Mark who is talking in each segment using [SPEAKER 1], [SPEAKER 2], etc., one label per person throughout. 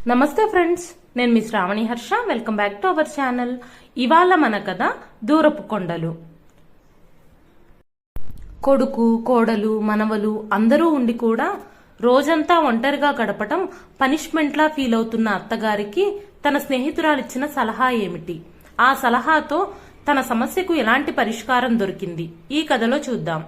[SPEAKER 1] నమస్తే ఫ్రెండ్స్, నేను మీ Sravani Harsha. Welcome back to our channel. ఇవాళ మన కథ దూరపు కొండలు. కొడుకు, కోడలు, మనవలు అందరూ ఉండి కూడా రోజంతా ఒంటరిగా గడపటం పనిష్మెంట్లా ఫీల్ అవుతున్న అత్తగారికి తన స్నేహితురాలిచ్చిన సలహా ఏమిటి? ఆ సలహాతో తన సమస్యకు ఎలాంటి పరిష్కారం దొరికింది? ఈ కథలో చూద్దాం.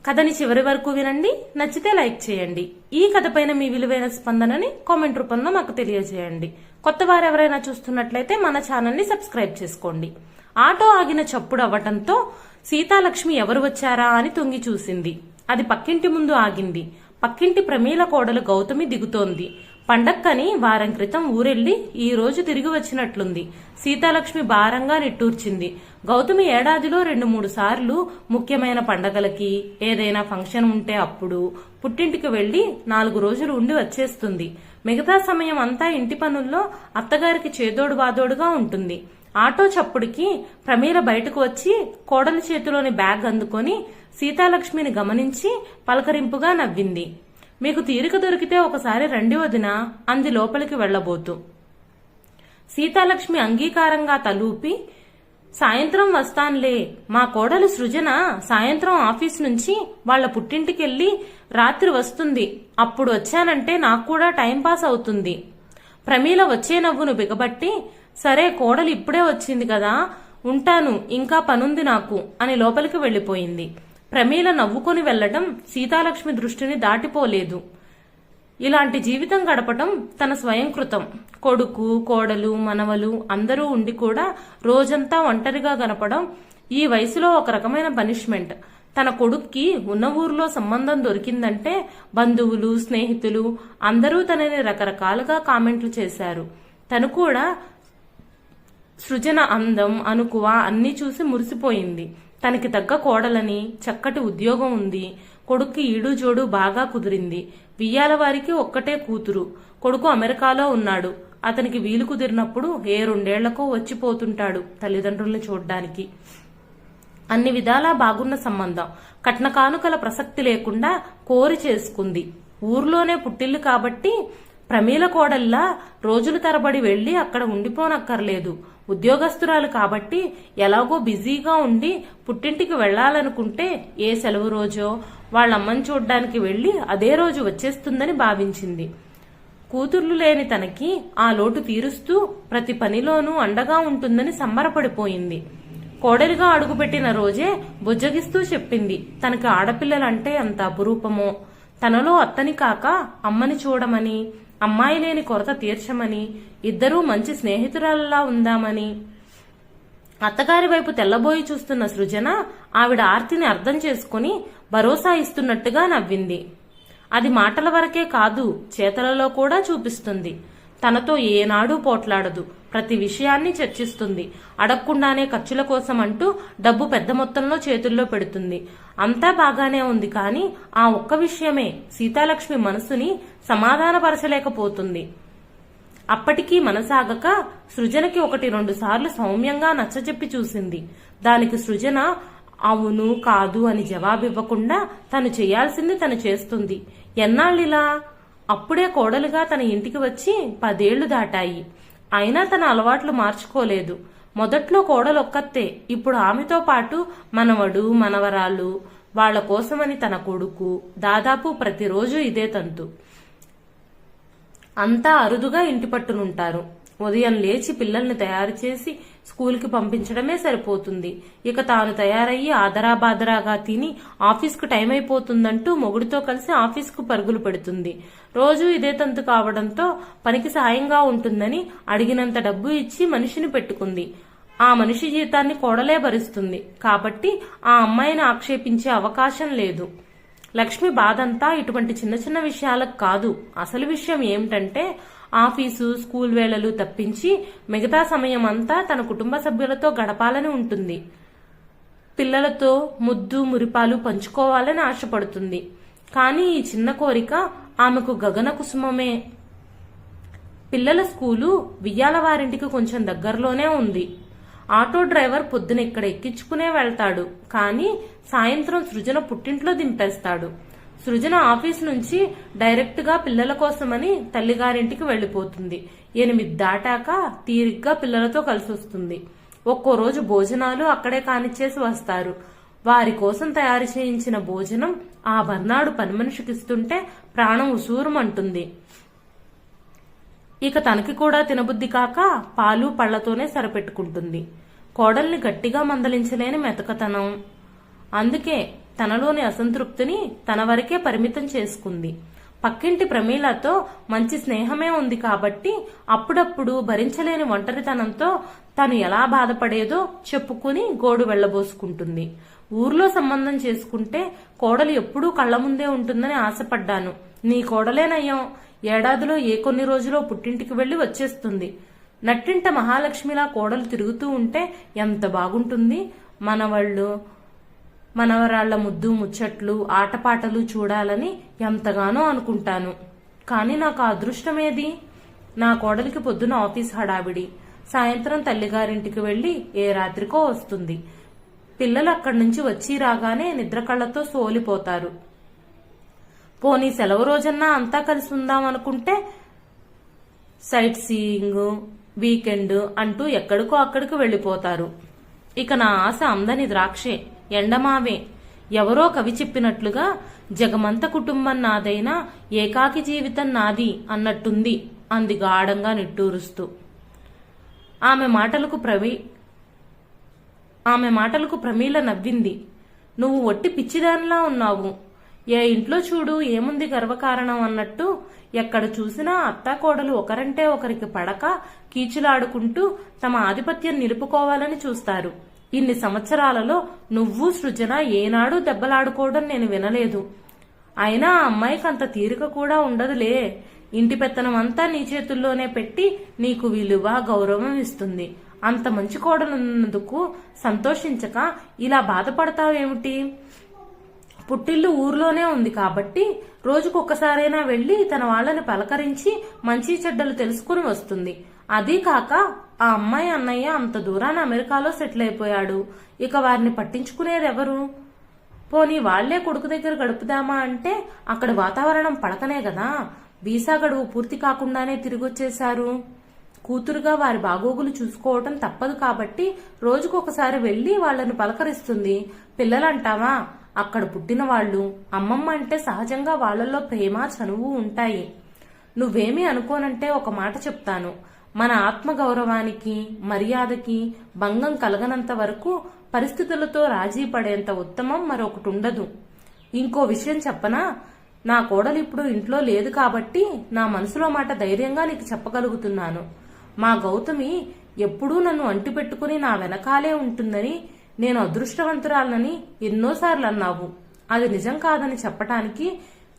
[SPEAKER 1] కథని చివరి వరకు వినండి. నచ్చితే లైక్ చేయండి. ఈ కథ పైన మీ విలువైన స్పందనని కామెంట్ రూపంలో మాకు తెలియజేయండి. కొత్త వారు ఎవరైనా చూస్తున్నట్లయితే మన ఛానల్ ని సబ్స్క్రైబ్ చేసుకోండి. ఆటో ఆగిన చప్పుడు అవ్వటంతో సీతాలక్ష్మి ఎవరు వచ్చారా అని తొంగి చూసింది. అది పక్కింటి ముందు ఆగింది. పక్కింటి ప్రమీల కోడలు గౌతమి దిగుతోంది. పండక్కని వారం క్రితం ఊరెళ్లి ఈ రోజు తిరిగి వచ్చినట్లుంది. సీతాలక్ష్మి భారంగా నిట్టూర్చింది. గౌతమి ఏడాదిలో 2-3 సార్లు ముఖ్యమైన పండగలకి, ఏదైనా ఫంక్షన్ ఉంటే అప్పుడు పుట్టింటికి వెళ్లి 4 రోజులు ఉండి వచ్చేస్తుంది. మిగతా సమయం అంతా ఇంటి పనుల్లో అత్తగారికి చేదోడు బాదోడుగా ఉంటుంది. ఆటో చప్పుడికి ప్రమీల బయటకు వచ్చి కోడలి చేతిలోని బ్యాగ్ అందుకొని సీతాలక్ష్మిని గమనించి పలకరింపుగా నవ్వింది. మీకు తీరిక దొరికితే ఒకసారి రండి వదినా అంది లోపలికి వెళ్లబోతూ. సీతాలక్ష్మి అంగీకారంగా తలూపి, సాయంత్రం వస్తాన్లే. మా కోడలు సృజన సాయంత్రం ఆఫీస్ నుంచి వాళ్ల పుట్టింటికెళ్లి రాత్రి వస్తుంది. అప్పుడు వచ్చానంటే నాకు కూడా టైంపాస్ అవుతుంది. ప్రమీల వచ్చే నవ్వును బిగబట్టి, సరే కోడలు ఇప్పుడే వచ్చింది కదా, ఉంటాను, ఇంకా పనుంది నాకు అని లోపలికి వెళ్లిపోయింది. ప్రమీల నవ్వుకొని వెళ్లటం సీతాలక్ష్మి దృష్టిని దాటిపోలేదు. ఇలాంటి జీవితం గడపటం తన స్వయంకృతం. కొడుకు, కోడలు, మనవలు అందరూ ఉండి కూడా రోజంతా ఒంటరిగా గనపడం ఈ వయసులో ఒక రకమైన పనిష్మెంట్. తన కొడుక్కి ఉన్న ఊర్లో సంబంధం దొరికిందంటే బంధువులు, స్నేహితులు అందరూ తనని రకరకాలుగా కామెంట్లు చేశారు. తను కూడా సృజన అందం, అనుకువ అన్నీ చూసి మురిసిపోయింది. తనకి తగ్గ కోడలని, చక్కటి ఉద్యోగం ఉంది. కొడుక్కి ఈడు జోడు బాగా కుదిరింది. వియ్యాల వారికి ఒక్కటే కూతురు. కొడుకు అమెరికాలో ఉన్నాడు. అతనికి వీలు కుదిరినప్పుడు 2 ఏళ్లకో వచ్చిపోతుంటాడు తల్లిదండ్రుల్ని చూడ్డానికి. అన్ని విధాలా బాగున్న సంబంధం. కట్న కానుకల ప్రసక్తి లేకుండా కోరి చేసుకుంది. ఊర్లోనే పుట్టిల్లు కాబట్టి ప్రమీల కోడల్లా రోజుల తరబడి వెళ్లి అక్కడ ఉండిపోనక్కర్లేదు. ఉద్యోగస్తురాలు కాబట్టి ఎలాగో బిజీగా ఉండి పుట్టింటికి వెళ్లాలనుకుంటే ఏ సెలవు రోజో వాళ్ళమ్మని చూడ్డానికి వెళ్లి అదే రోజు వచ్చేస్తుందని భావించింది. కూతుర్లు లేని తనకి ఆ లోటు తీరుస్తూ ప్రతి పనిలోనూ అండగా ఉంటుందని సంబరపడిపోయింది. కోడలిగా అడుగుపెట్టిన రోజే బుజ్జగిస్తూ చెప్పింది తనకి ఆడపిల్లలంటే అంత అపురూపమో, తనలో అత్తని కాక అమ్మని చూడమని, అమ్మాయి లేని కొరత తీర్చమని, ఇద్దరూ మంచి స్నేహితురాలలా ఉందామని. అత్తగారి వైపు తెల్లబోయి చూస్తున్న సృజన ఆవిడ ఆర్తిని అర్థం చేసుకుని భరోసా ఇస్తున్నట్టుగా నవ్వింది. అది మాటల వరకే కాదు, చేతలలో కూడా చూపిస్తుంది. తనతో ఏనాడూ పోట్లాడదు. ప్రతి విషయాన్ని చర్చిస్తుంది. అడగకుండానే ఖర్చుల కోసం అంటూ డబ్బు పెద్ద మొత్తంలో చేతుల్లో పెడుతుంది. అంతా బాగానే ఉంది, కానీ ఆ ఒక్క విషయమే సీతాలక్ష్మి మనసుని సమాధానపరచలేకపోతుంది. అప్పటికీ మనసాగక సృజనకి 1-2 సార్లు సౌమ్యంగా నచ్చజెప్పి చూసింది. దానికి సృజన అవును, కాదు అని జవాబివ్వకుండా తను చేయాల్సింది తను చేస్తుంది. ఎన్నాళ్ళిలా? అప్పుడే కోడలుగా తన ఇంటికి వచ్చి 10 ఏళ్లు దాటాయి. అయినా తన అలవాట్లు మార్చుకోలేదు. మొదట్లో కోడలొక్కతే, ఇప్పుడు ఆమెతో పాటు మనవడు, మనవరాలు, వాళ్ల కోసమని తన కొడుకు. దాదాపు ప్రతిరోజు ఇదే తంతు. అంతా అరుదుగా ఇంటి పట్టునుంటారు. ఉదయం లేచి పిల్లల్ని తయారు చేసి స్కూల్కి పంపించడమే సరిపోతుంది. ఇక తాను తయారయ్యి ఆదరాబాదరాగా తిని ఆఫీస్కు టైం అయిపోతుందంటూ మొగుడితో కలిసి ఆఫీస్కు పరుగులు పెడుతుంది. రోజు ఇదే తంతు కావడంతో పనికి సాయంగా ఉంటుందని అడిగినంత డబ్బు ఇచ్చి మనిషిని పెట్టుకుంది. ఆ మనిషి జీతాన్ని కోడలే భరిస్తుంది కాబట్టి ఆ అమ్మాయిని ఆక్షేపించే అవకాశం లేదు. లక్ష్మి బాధంతా ఇటువంటి చిన్న చిన్న విషయాలకు కాదు. అసలు విషయం ఏమిటంటే ఆఫీసు, స్కూల్ వేళలు తప్పించి మిగతా సమయం అంతా తన కుటుంబ సభ్యులతో గడపాలని ఉంటుంది. పిల్లలతో ముద్దు మురిపాలు పంచుకోవాలని ఆశపడుతుంది. కానీ ఈ చిన్న కోరిక ఆమెకు గగన కుసుమమే. పిల్లల స్కూలు వియ్యాల వారింటికి కొంచెం దగ్గరలోనే ఉంది. ఆటో డ్రైవర్ పొద్దున ఇక్కడ ఎక్కించుకునే వెళ్తాడు, కానీ సాయంత్రం సృజన పుట్టింట్లో దింపేస్తాడు. సృజన ఆఫీస్ నుంచి డైరెక్ట్ గా పిల్లల కోసమని తల్లిగారింటికి వెళ్లిపోతుంది. 8 దాటాక తీరిగ్గా పిల్లలతో కలిసి వస్తుంది. ఒక్కో రోజు భోజనాలు అక్కడే కానిచ్చేసి వస్తారు. వారి కోసం తయారు చేయించిన భోజనం ఆ బర్నాడు పని మనిషికిస్తుంటే ప్రాణం ఉసూరుమంటుంది. ఇక తనకి కూడా తినబుద్ధి కాక పాలు పళ్లతోనే సరిపెట్టుకుంటుంది. కోడల్ని గట్టిగా మందలించలేని మెతకతనం. అందుకే తనలోని అసంతృప్తిని తన వరకే పరిమితం చేసుకుంది. పక్కింటి ప్రమీలతో మంచి స్నేహమే ఉంది కాబట్టి అప్పుడప్పుడు భరించలేని ఒంటరితనంతో తను ఎలా బాధపడేదో చెప్పుకుని గోడు వెళ్లబోసుకుంటుంది. ఊర్లో సంబంధం చేసుకుంటే కోడలు ఎప్పుడూ కళ్ల ముందే ఉంటుందని ఆశపడ్డాను. నీ కోడలేనయ్యాం. ఏడాదిలో ఏ కొన్ని రోజులో పుట్టింటికి వెళ్లి వచ్చేస్తుంది. నట్టింట మహాలక్ష్మిలా కోడలు తిరుగుతూ ఉంటే ఎంత బాగుంటుంది. మనవరాళ్ల ముద్దు ముచ్చట్లు ఆటపాటలు చూడాలని ఎంతగానో అనుకుంటాను. కాని నాకు ఆ అదృష్టమేది? నా కోడలికి పొద్దున ఆఫీస్ హడావిడి. సాయంత్రం తల్లిగారింటికి వెళ్లి ఏ రాత్రికో వస్తుంది. పిల్లలు అక్కడి నుంచి వచ్చి రాగానే నిద్ర కళ్లతో సోలిపోతారు. పోనీ సెలవు రోజన్నా అంతా కలిసి ఉందామనుకుంటే సైట్ సీయింగ్, వీకెండ్ అంటూ ఎక్కడికో అక్కడికి వెళ్లిపోతారు. ఇక నా ఆశ అందని ద్రాక్షే, ఎండమావే. ఎవరో కవి చెప్పినట్లుగా జగమంత కుటుంబం నాదైనా ఏకాకి జీవితం నాది అన్నట్టుంది అంది గాఢంగా నిట్టూరుస్తూ. ఆమె మాటలకు ప్రమీల నవ్వింది. నువ్వు ఒట్టి పిచ్చిదానిలా ఉన్నావు. ఏ ఇంట్లో చూడు ఏముంది గర్వకారణం అన్నట్టు ఎక్కడ చూసినా అత్తాకోడలు ఒకరంటే ఒకరికి పడక కీచులాడుకుంటూ తమ ఆధిపత్యం నిలుపుకోవాలని చూస్తారు. ఇన్ని సంవత్సరాలలో నువ్వు సృజన ఏనాడు దెబ్బలాడుకోవడం నేను వినలేదు. అయినా ఆ అమ్మాయికి అంత తీరిక కూడా ఉండదులే. ఇంటి పెత్తనం అంతా నీ చేతుల్లోనే పెట్టి నీకు విలువ గౌరవం ఇస్తుంది. అంత మంచి కోడలున్నందుకు సంతోషించక ఇలా బాధపడతావేమిటి? పుట్టిల్లు ఊర్లోనే ఉంది కాబట్టి రోజుకొక్కసారైనా వెళ్లి తన వాళ్ళని పలకరించి మంచి చెడ్డలు తెలుసుకుని వస్తుంది. అదీ కాక ఆ అమ్మాయి అన్నయ్య అంత దూరాన అమెరికాలో సెటిల్ అయిపోయాడు. ఇక వారిని పట్టించుకునేదెవరు? పోనీ వాళ్లే కొడుకు దగ్గర గడుపుదామా అంటే అక్కడ వాతావరణం పడకనే గదా. వీసా గడువు పూర్తి కాకుండానే తిరిగొచ్చేశారు. కూతురుగా వారి బాగోగులు చూసుకోవటం తప్పదు కాబట్టి రోజుకొకసారి వెళ్లి వాళ్లను పలకరిస్తుంది. పిల్లలంటావా? అక్కడ పుట్టిన వాళ్ళు. అమ్మమ్మ అంటే సహజంగా వాళ్లలో ప్రేమ చనువు ఉంటాయి. నువ్వేమీ అనుకోనంటే ఒక మాట చెప్తాను. మన ఆత్మగౌరవానికి మర్యాదకి భంగం కలగనంత వరకు పరిస్థితులతో రాజీ పడేంత ఉత్తమం మరొకటి ఉండదు. ఇంకో విషయం చెప్పనా? నా కోడలు ఇప్పుడు ఇంట్లో లేదు కాబట్టి నా మనసులో మాట ధైర్యంగా నీకు చెప్పగలుగుతున్నాను. మా గౌతమి ఎప్పుడూ నన్ను అంటిపెట్టుకుని నా వెనకాలే ఉంటుందని, నేను అదృష్టవంతురాలని ఎన్నోసార్లు అన్నావు. అది నిజం కాదని చెప్పటానికి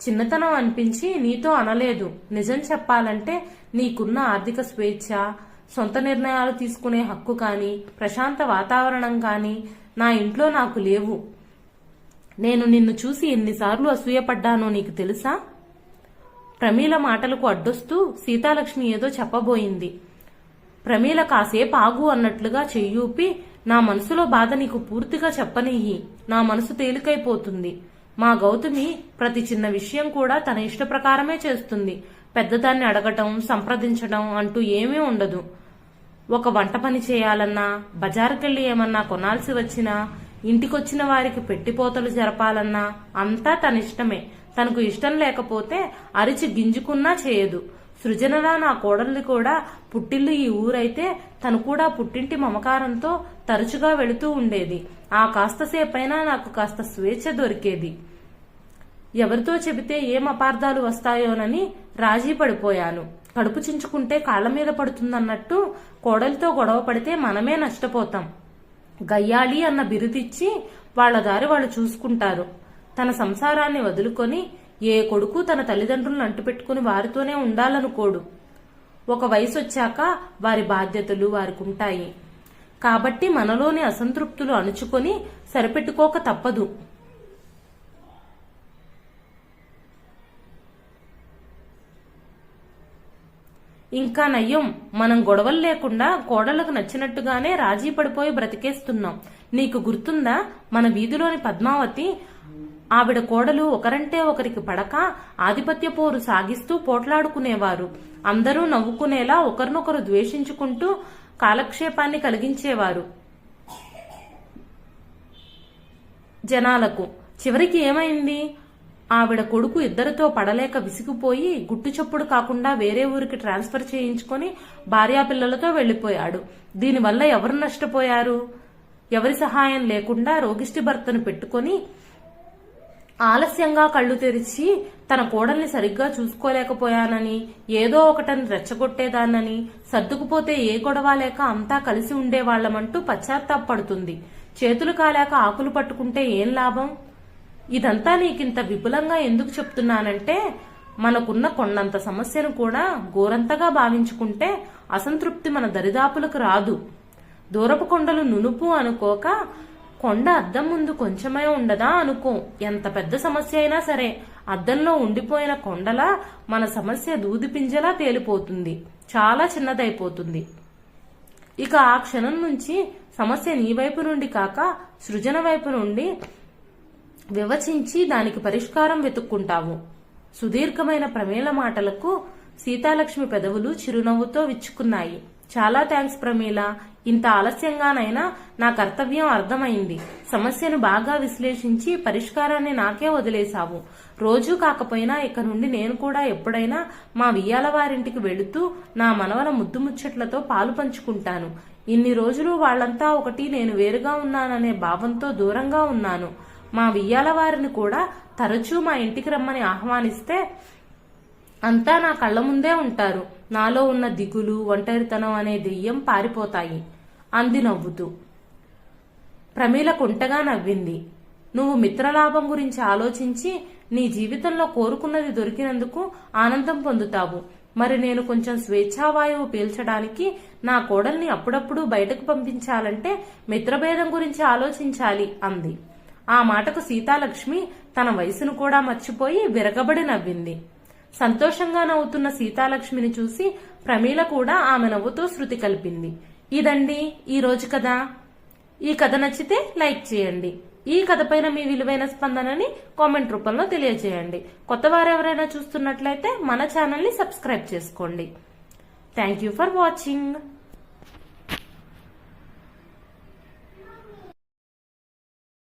[SPEAKER 1] చిన్నతనం అనిపించి నీతో అనలేదు. నిజం చెప్పాలంటే నీకున్న ఆర్థిక స్వేచ్ఛ, సొంత నిర్ణయాలు తీసుకునే హక్కు కాని, ప్రశాంత వాతావరణం కాని నా ఇంట్లో నాకు లేవు. నేను నిన్ను చూసి ఎన్నిసార్లు అసూయపడ్డానో నీకు తెలుసా? ప్రమీల మాటలకు అడ్డొస్తూ సీతాలక్ష్మి ఏదో చెప్పబోయింది. ప్రమీల కాసేపు ఆగు అన్నట్లుగా చెయ్యూపి, నా మనసులో బాధ నీకు పూర్తిగా చెప్పనియ్యి. నా మనసు తేలికైపోతుంది. మా గౌతమి ప్రతి చిన్న విషయం కూడా తన ఇష్ట ప్రకారమే చేస్తుంది. పెద్దదాన్ని అడగటం, సంప్రదించడం అంటూ ఏమీ ఉండదు. ఒక వంట పని చేయాలన్నా, బజారుకెళ్లి ఏమన్నా కొనాల్సి వచ్చినా, ఇంటికొచ్చిన వారికి పెట్టిపోతలు జరపాలన్నా అంతా తన ఇష్టమే. తనకు ఇష్టం లేకపోతే అరిచి గింజుకున్నా చేయదు. సృజనలా నా కోడల్ని కూడా పుట్టిల్లు ఈ ఊరైతే తను కూడా పుట్టింటి మమకారంతో తరచుగా వెళుతూ ఉండేది. ఆ కాస్తసేపైనా నాకు కాస్త స్వేచ్ఛ దొరికేది. ఎవరితో చెబితే ఏం అపార్థాలు వస్తాయోనని రాజీ పడిపోయాను. కడుపు చించుకుంటే కాళ్ల మీద పడుతుందన్నట్టు కోడలితో గొడవ పడితే మనమే నష్టపోతాం. గయ్యాళి అన్న బిరుదిచ్చి వాళ్ల దారి వాళ్ళు చూసుకుంటారు. తన సంసారాన్ని వదులుకొని ఏ కొడుకు తన తల్లిదండ్రులను అంటుపెట్టుకుని వారితోనే ఉండాలనుకోడు. ఒక వయసు వచ్చాక వారి బాధ్యతలు వారికుంటాయి. కాబట్టి మనలోని అసంతృప్తులు అణుచుకొని సరిపెట్టుకోక తప్పదు. ఇంకా నయ్యం, మనం గొడవలు లేకుండా కోడళ్లకు నచ్చినట్టుగానే రాజీ పడిపోయి బ్రతికేస్తున్నాం. నీకు గుర్తుందా? మన వీధిలోని పద్మావతి ఆవిడ కోడలు ఒకరంటే ఒకరికి పడక ఆధిపత్య పోరు సాగిస్తూ పోట్లాడుకునేవారు. అందరూ నవ్వుకునేలా ఒకరినొకరు ద్వేషించుకుంటూ కాలక్షేపాన్ని కలిగించేవారు జనాలకు. చివరికి ఏమైంది? ఆవిడ కొడుకు ఇద్దరితో పడలేక విసిగిపోయి గుట్టు చప్పుడు కాకుండా వేరే ఊరికి ట్రాన్స్ఫర్ చేయించుకొని భార్యాపిల్లలతో వెళ్లిపోయాడు. దీనివల్ల ఎవరు నష్టపోయారు? ఎవరి సహాయం లేకుండా రోగిష్టి భర్తను పెట్టుకొని ఆలస్యంగా కళ్ళు తెరిచి తన కోడల్ని సరిగ్గా చూసుకోలేకపోయానని, ఏదో ఒకటని రెచ్చగొట్టేదాన్నని, సర్దుకుపోతే ఏ గొడవ లేక అంతా కలిసి ఉండేవాళ్లమంటూ పశ్చాత్తాపడుతుంది. చేతులు కాలేక ఆకులు పట్టుకుంటే ఏం లాభం? ఇదంతా నీకింత విపులంగా ఎందుకు చెప్తున్నానంటే, మనకున్న కొండంత సమస్యను కూడా గోరంతగా భావించుకుంటే అసంతృప్తి మన దరిదాపులకు రాదు. దూరపు కొండలు నునుపు అనుకోక కొండ అద్దం ముందు కొంచెమే ఉండదా అనుకో. ఎంత పెద్ద సమస్య అయినా సరే అద్దంలో ఉండిపోయిన కొండలా మన సమస్య దూది పింజలా తేలిపోతుంది, చాలా చిన్నదైపోతుంది. ఇక ఆ క్షణం నుంచి సమస్య నీ వైపు నుండి కాక సృజన వైపు నుండి వివచించి దానికి పరిష్కారం వెతుక్కుంటావు. సుదీర్ఘమైన ప్రమీల మాటలకు సీతాలక్ష్మి పెదవులు చిరునవ్వుతో విచ్చుకున్నాయి. చాలా థ్యాంక్స్ ప్రమీల. ఇంత ఆలస్యంగానైనా నా కర్తవ్యం అర్థమైంది. సమస్యను బాగా విశ్లేషించి పరిష్కారాన్ని నాకే వదిలేశావు. రోజూ కాకపోయినా ఇక నుండి నేను కూడా ఎప్పుడైనా మా వియ్యాల వారింటికి వెళుతూ నా మనవల ముద్దు ముచ్చట్లతో పాలు పంచుకుంటాను. ఇన్ని రోజులు వాళ్లంతా ఒకటి, నేను వేరుగా ఉన్నాననే భావంతో దూరంగా ఉన్నాను. మా వియ్యాల వారిని కూడా తరచూ మా ఇంటికి రమ్మని ఆహ్వానిస్తే అంతా నా కళ్ల ముందే ఉంటారు. నాలో ఉన్న దిగులు, ఒంటరితనం అనే దెయ్యం పారిపోతాయి అంది నవ్వుతూ. ప్రమీల కుంటగా నవ్వింది. నువ్వు మిత్రలాభం గురించి ఆలోచించి నీ జీవితంలో కోరుకున్నది దొరికినందుకు ఆనందం పొందుతావు. మరి నేను కొంచెం స్వేచ్ఛావాయువు పీల్చడానికి నా కోడల్ని అప్పుడప్పుడు బయటకు పంపించాలంటే మిత్రభేదం గురించి ఆలోచించాలి అంది. ఆ మాటకు సీతాలక్ష్మి తన వయసును కూడా మర్చిపోయి విరగబడి నవ్వింది. సంతోషంగా నవ్వుతున్న సీతాలక్ష్మిని చూసి ప్రమీల కూడా ఆమె నవ్వుతో శృతి కలిపింది. ఇదండి ఈ రోజు కథ. ఈ కథ నచ్చితే లైక్ చేయండి. ఈ కథపైన మీ విలువైన స్పందనని కామెంట్ రూపంలో తెలియజేయండి. కొత్త వారెవరైనా చూస్తున్నట్లయితే మన ఛానల్ ని సబ్స్క్రైబ్ చేసుకోండి. Thank you for watching.